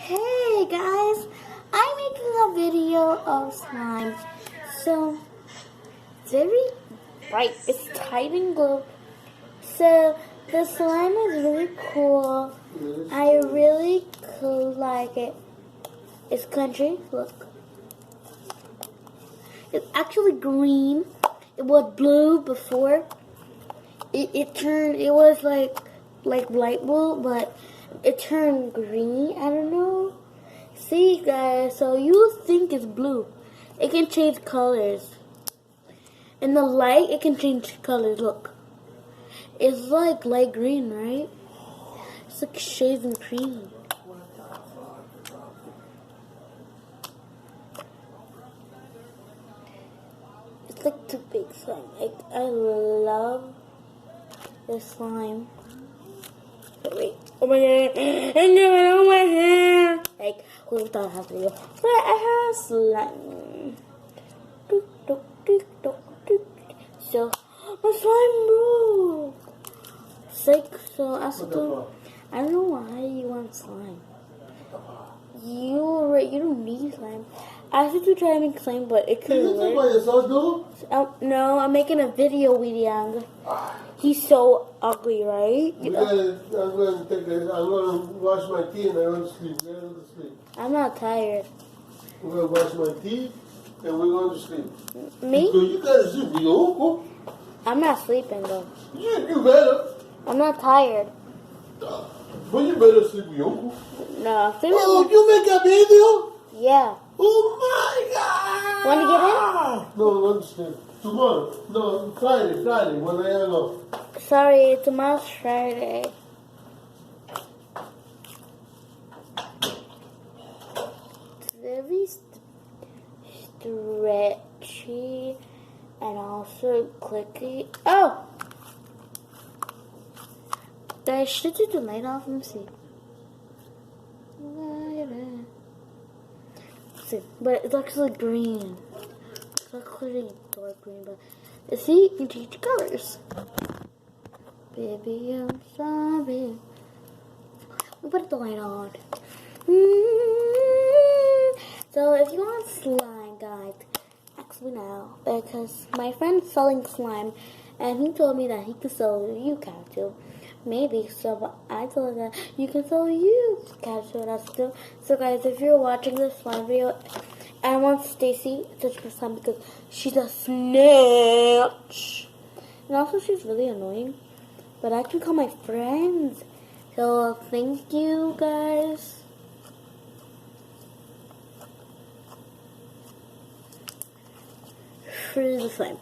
Hey guys, I'm making a video of slime. So, it's very bright. It's tight and glue. So, the slime is really cool. I really like it. It's country. Look. It's actually green. It was blue before. It was like light blue, but it turned green. I don't know. See guys, so you think it's blue. It can change colors. In the light, it can change colors. Look. It's like light green, right? It's like shades of green. It's like too big slime. I love this slime. Wait. Oh my god. And on my hair. Like, who thought I had to go? But I have slime. So, my slime broke. It's like, so I don't know why you want slime. You don't need slime. I asked you to try to make slime, but it couldn't work. By yourself, dude? No, I'm making a video with Yang. He's so ugly, right? I'm going to wash my teeth and I'm going to sleep. We're going to sleep. I'm not tired. I'm going to wash my teeth and we're going to sleep. Me? You got to sleep with your uncle. I'm not sleeping though. You better. I'm not tired. But you better sleep with your uncle. No. Oh, you make a video? Yeah. Oh my God! Want to get in? No, understand. Tomorrow. No, Friday, when I hang up. Sorry, tomorrow's Friday. It's very stretchy and also clicky. Oh! Guys, should you the light off? Let me see. But it's actually green. It's actually dark green, but see, you can change colors. Baby, I'm sorry. We put the light on. So if you want slime, guys, ask me now because my friend's selling slime, and he told me that he could sell you cat too. Maybe, so I told him that you can sell you catch with us too. So guys, if you're watching this slime video, I want Stacy to touch my slime because she's a snitch. And also she's really annoying. But I can call my friends. So thank you guys. For the slime.